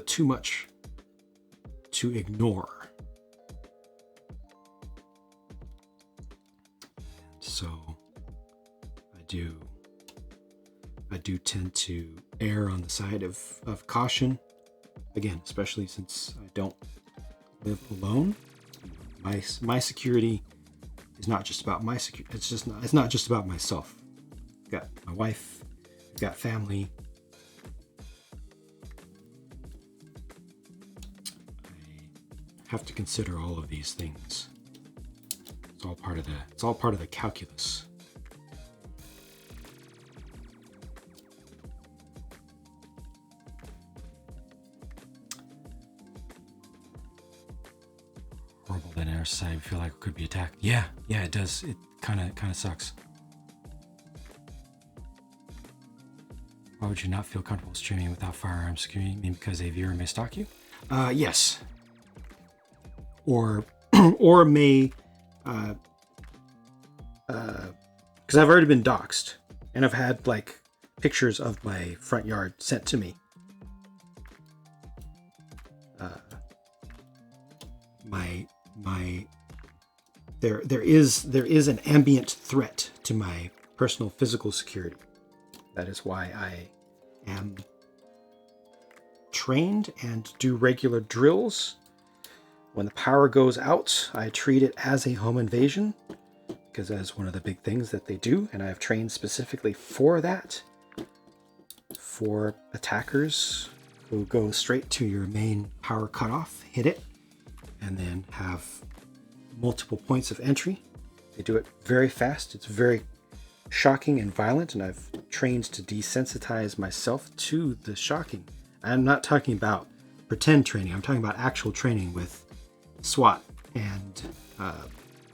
too much to ignore. So I do tend to err on the side of caution. Again, especially since I don't live alone. My security is not just about my security. It's not just about myself. I've got my wife, I've got family. I have to consider all of these things. It's all part of the calculus. Horrible that our side feel like it could be attacked. Yeah, it does. It kind of sucks. Why would you not feel comfortable streaming without firearms security? Maybe because a viewer may stalk you? Yes. Or may, because I've already been doxxed, and I've had like pictures of my front yard sent to me. There is an ambient threat to my personal physical security. That is why I am trained and do regular drills. When the power goes out, I treat it as a home invasion, because that is one of the big things that they do, and I have trained specifically for that. For attackers who go straight to your main power cutoff, hit it, and then have multiple points of entry. They do it very fast. It's very shocking and violent, and I've trained to desensitize myself to the shocking. I'm not talking about pretend training. I'm talking about actual training with SWAT and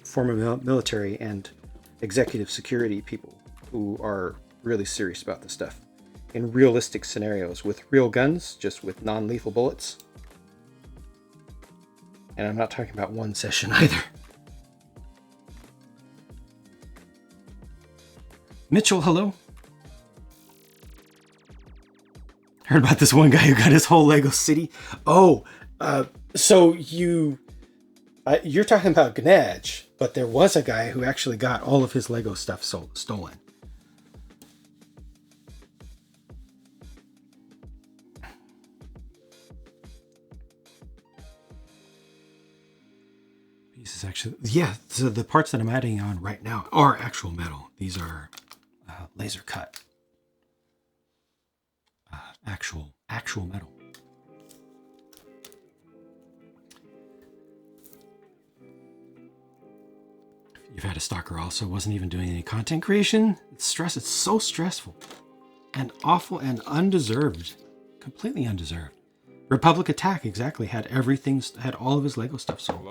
former military and executive security people who are really serious about this stuff in realistic scenarios with real guns, just with non-lethal bullets. And I'm not talking about one session either. Mitchell, hello. Heard about this one guy who got his whole Lego city. Oh, so you're talking about Gnaj, but there was a guy who actually got all of his Lego stuff stolen. Pieces actually, yeah. So the parts that I'm adding on right now are actual metal. These are laser cut. Actual metal. You've had a stalker also, wasn't even doing any content creation. It's so stressful and awful and undeserved. Completely undeserved. Republic Attack exactly had all of his Lego stuff stolen.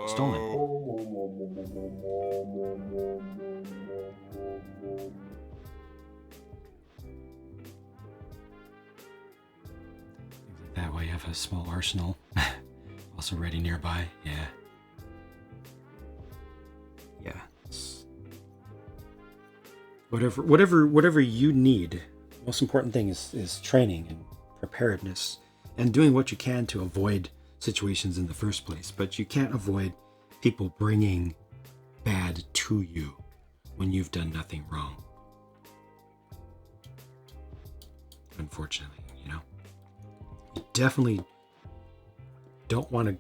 That way you have a small arsenal also ready nearby. Yeah. Whatever you need. Most important thing is training and preparedness and doing what you can to avoid situations in the first place. But you can't avoid people bringing bad to you when you've done nothing wrong. Unfortunately, you definitely don't want to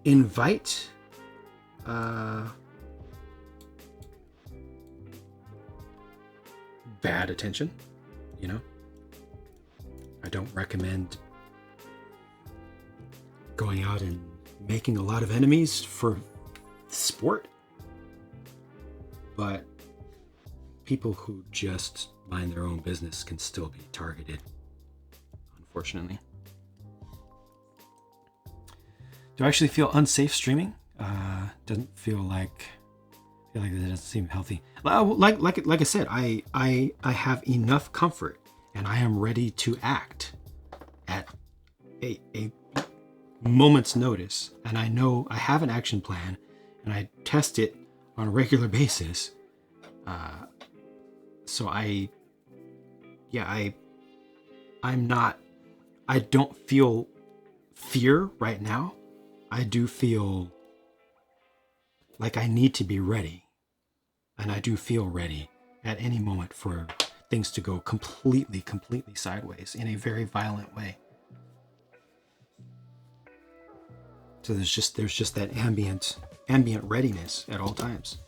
invite bad attention. I don't recommend going out and making a lot of enemies for sport, but people who just mind their own business can still be targeted, unfortunately. Do I actually feel unsafe streaming? Doesn't feel like it doesn't seem healthy. Like I said, I have enough comfort and I am ready to act at a moment's notice. And I know I have an action plan and I test it on a regular basis. So I'm not I don't feel fear right now. I do feel like I need to be ready. And I do feel ready at any moment for things to go completely sideways in a very violent way. So there's just that ambient readiness at all times.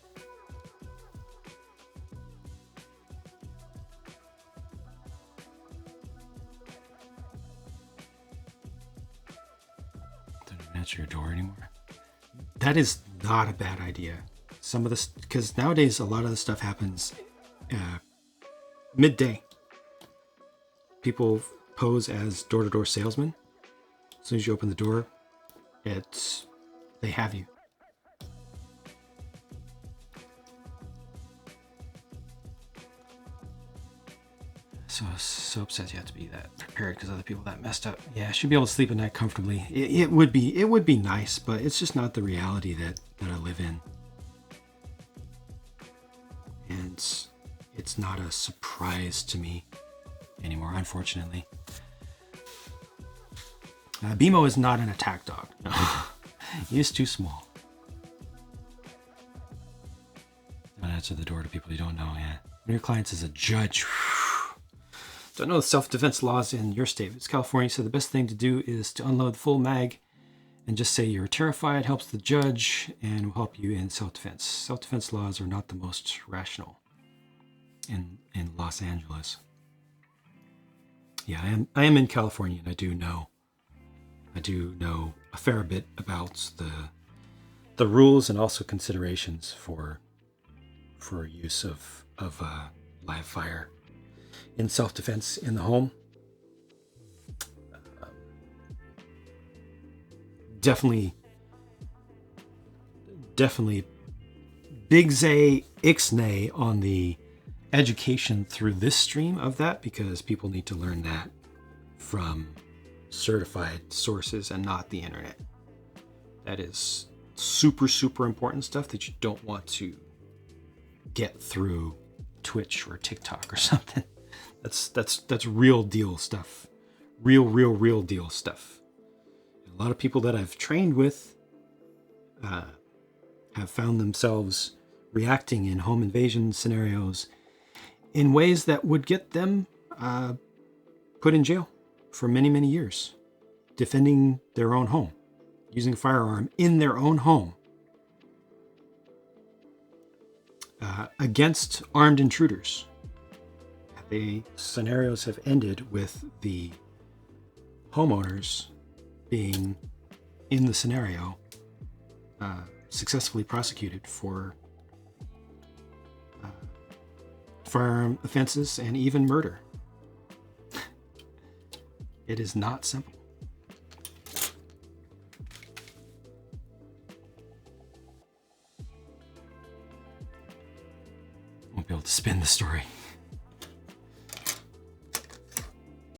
Don't even answer your door anymore. That is not a bad idea. Some of this, because nowadays a lot of the stuff happens midday. People pose as door-to-door salesmen. As soon as you open the door, they have you. So upset you have to be that prepared because other people that messed up. Yeah, I should be able to sleep at night comfortably. It would be nice, but it's just not the reality that I live in. And it's not a surprise to me anymore, unfortunately. BMO is not an attack dog. No. He is too small. Don't answer the door to people you don't know. Yeah. One of your clients is a judge. Don't know the self-defense laws in your state. It's California, so the best thing to do is to unload the full mag and just say you're terrified. Helps the judge and will help you in self-defense. Self-defense laws are not the most rational in Los Angeles. Yeah, I am in California, and I do know a fair bit about the rules and also considerations for use of live fire in self-defense in the home. Definitely big zay ixnay on the education through this stream of that, because people need to learn that from certified sources and not the internet. That is super important stuff that you don't want to get through Twitch or TikTok or something. That's real deal stuff. Real deal stuff. A lot of people that I've trained with have found themselves reacting in home invasion scenarios in ways that would get them put in jail for many years, defending their own home, using a firearm in their own home against armed intruders. The scenarios have ended with the homeowners being in the scenario successfully prosecuted for firearm offenses and even murder. It is not simple. Won't be able to spin the story.